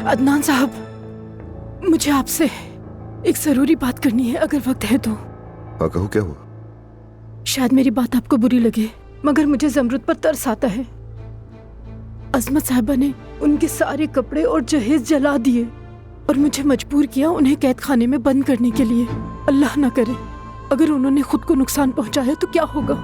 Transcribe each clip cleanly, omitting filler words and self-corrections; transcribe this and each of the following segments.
अदनान साहब, मुझे आपसे एक जरूरी बात करनी है, अगर वक्त है तो। हाँ कहो, क्या हुआ? शायद मेरी बात आपको बुरी लगे, मगर मुझे ज़मरुद पर तरस आता है। अजमत साहिबा ने उनके सारे कपड़े और जहेज जला दिए और मुझे मजबूर किया उन्हें कैद खाने में बंद करने के लिए। अल्लाह ना करे अगर उन्होंने खुद को नुकसान पहुंचाया तो क्या होगा।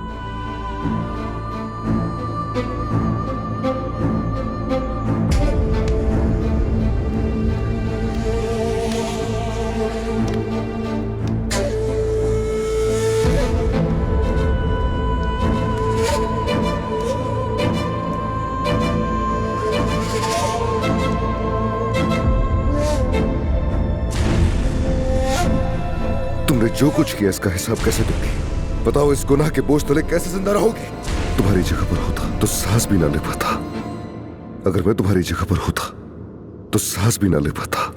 तुमने जो कुछ किया इसका हिसाब कैसे दोगी? बताओ, इस गुनाह के बोझ तले कैसे जिंदा रहोगी? तुम्हारी जगह पर होता तो सांस भी ना ले पाता। अगर मैं तुम्हारी जगह पर होता तो सांस भी ना ले पाता।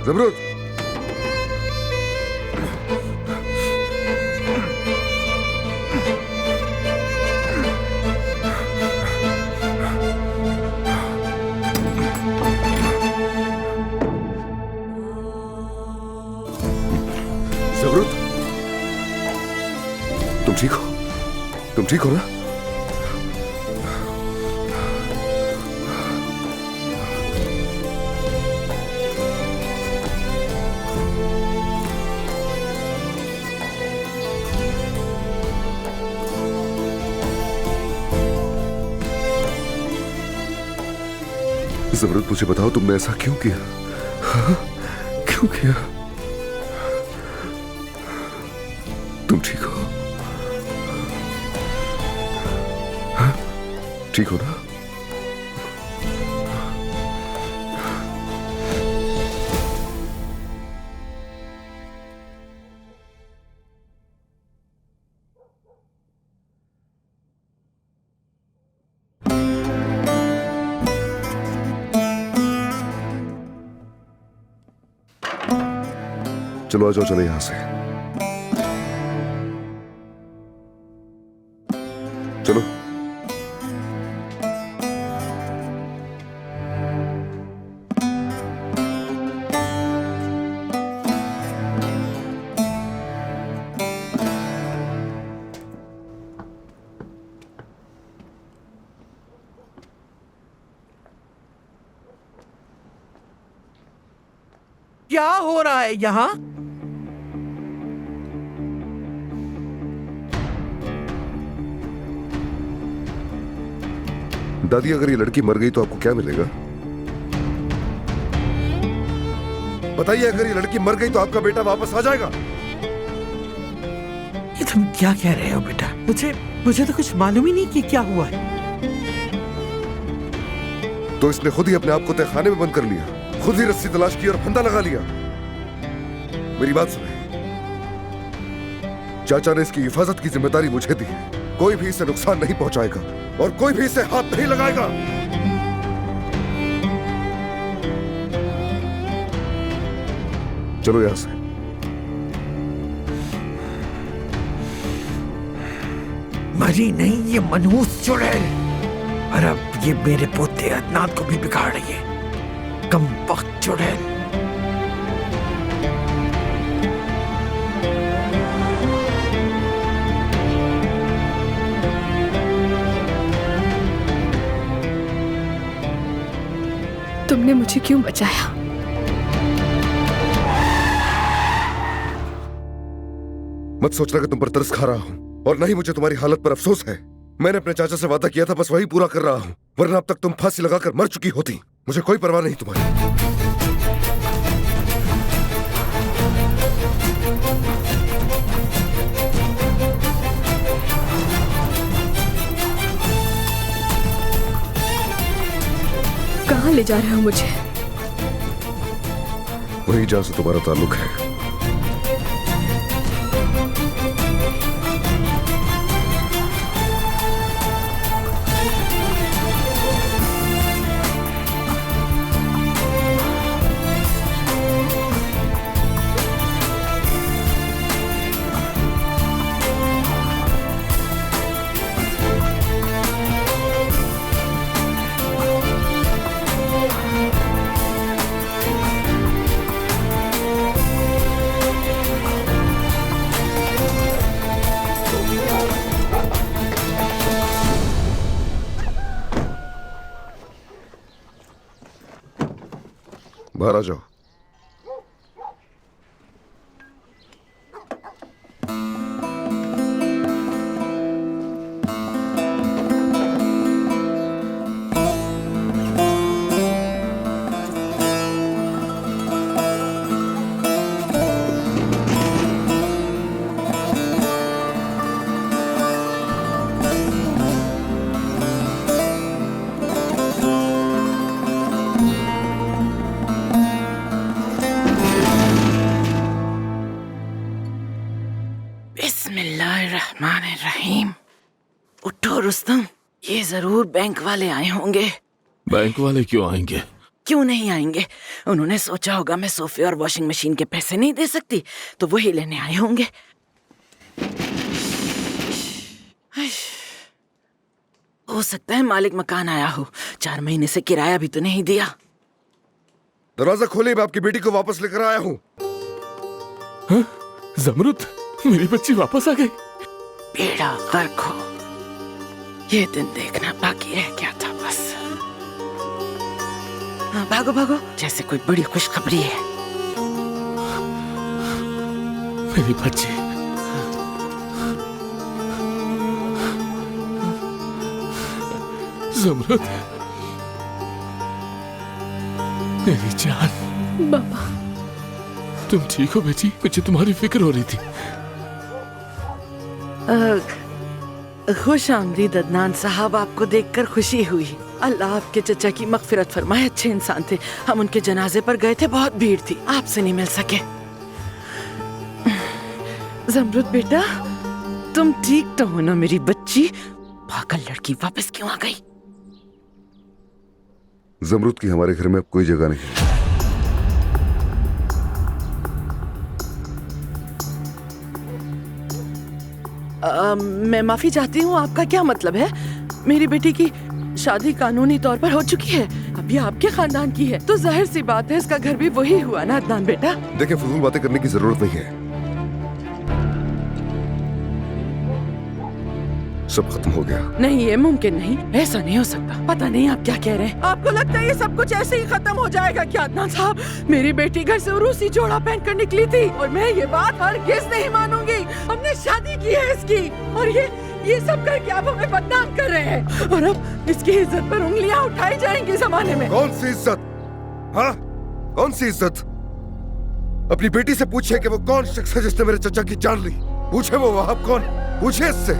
ज़मरुद, ज़मरुद, तुम ठीक हो? तुम ठीक हो ना? ज़मरुद, मुझे बताओ तुमने ऐसा क्यों किया? हाँ? क्यों किया? तुम ठीक हो? हाँ? ठीक हो ना? चलो आ जाओ, चले यहां से। चलो। क्या हो रहा है यहाँ? दादी, अगर ये लड़की मर गई तो आपको क्या मिलेगा? बताइए, अगर ये लड़की मर गई तो आपका बेटा वापस आ जाएगा? ये तुम क्या कह रहे हो बेटा? मुझे तो कुछ मालूम ही नहीं कि क्या हुआ है। तो इसने खुद ही अपने आप को तहखाने में बंद कर लिया, खुद ही रस्सी तलाश की और फंदा लगा लिया। मेरी बात सुने, चाचा ने इसकी हिफाजत की जिम्मेदारी मुझे दी है। कोई भी इसे नुकसान नहीं पहुंचाएगा और कोई भी इसे हाथ नहीं लगाएगा। चलो यहां से। मरी नहीं, ये मनहूस चुड़ैल, और अब ये मेरे पोते अदनान को भी बिगाड़ रही है। कमबख्त चुड़ैल। तुमने मुझे क्यों बचाया? मत सोचना कि तुम पर तरस खा रहा हूं। और न ही मुझे तुम्हारी हालत पर अफसोस है। मैंने अपने चाचा से वादा किया था, बस वही पूरा कर रहा हूँ, वरना अब तक तुम फांसी लगाकर मर चुकी होती। मुझे कोई परवाह नहीं तुम्हारी। कहाँ ले जा रहे हो मुझे? वही जहां से तुम्हारा ताल्लुक है। बाहर आ जाओ। बिस्मिल्लाहिर्रहमानिर्रहीम। उठो रुस्तम, ये जरूर बैंक वाले आए होंगे। बैंक वाले क्यों आएंगे? क्यों नहीं आएंगे? उन्होंने सोचा होगा मैं सोफे और वॉशिंग मशीन के पैसे नहीं दे सकती, तो वही लेने आए होंगे। हो सकता है मालिक मकान आया हो, 4 महीने से किराया भी तो नहीं दिया। दरवाजा खोलिए, मैं आपकी बेटी को वापस लेकर आया हूँ। ज़मरुद, मेरी बच्ची वापस आ गई। बेड़ा गर्क हो, ये दिन देखना बाकी रह गया था बस। हाँ, भागो भागो, जैसे कोई बड़ी खुशखबरी है। मेरी बच्ची, ज़मरुद, मेरी जान। बाबा, तुम ठीक हो बेटी? मुझे तुम्हारी फिक्र हो रही थी। खुश आमदीद अदनान साहब, आपको देखकर खुशी हुई। अल्लाह आपके चचा की मगफिरत फरमाए, अच्छे इंसान थे। हम उनके जनाजे पर गए थे, बहुत भीड़ थी, आपसे नहीं मिल सके। ज़मरुद बेटा, तुम ठीक तो हो ना मेरी बच्ची? पागल लड़की वापस क्यों आ गई? ज़मरुद की हमारे घर में अब कोई जगह नहीं है। मैं माफी चाहती हूँ, आपका क्या मतलब है? मेरी बेटी की शादी कानूनी तौर पर हो चुकी है, अब ये आपके खानदान की है, तो जाहिर सी बात है इसका घर भी वही हुआ ना अदनान बेटा। देखिए, फजूल बातें करने की जरूरत नहीं है, सब खत्म हो गया। नहीं, ये मुमकिन नहीं, ऐसा नहीं हो सकता। पता नहीं आप क्या कह रहे हैं। आपको लगता है ये सब कुछ ऐसे ही खत्म हो जाएगा क्या अदनान साहब? मेरी बेटी घर से उरूसी जोड़ा पहनकर निकली थी और मैं ये बात हरगिज़ नहीं मानूंगी। हमने शादी की है इसकी, और ये सब करके आप हमें बदनाम कर रहे हैं, और अब इसकी इज्जत पर उंगलियां उठाई जाएंगी जमाने में। कौन सी इज्जत? हाँ, कौन सी इज्जत? अपनी बेटी से पूछिए कि वो कौन शख्स है जिसने मेरे चचा की जान ली। पूछे वो वहाब कौन, पूछे इससे।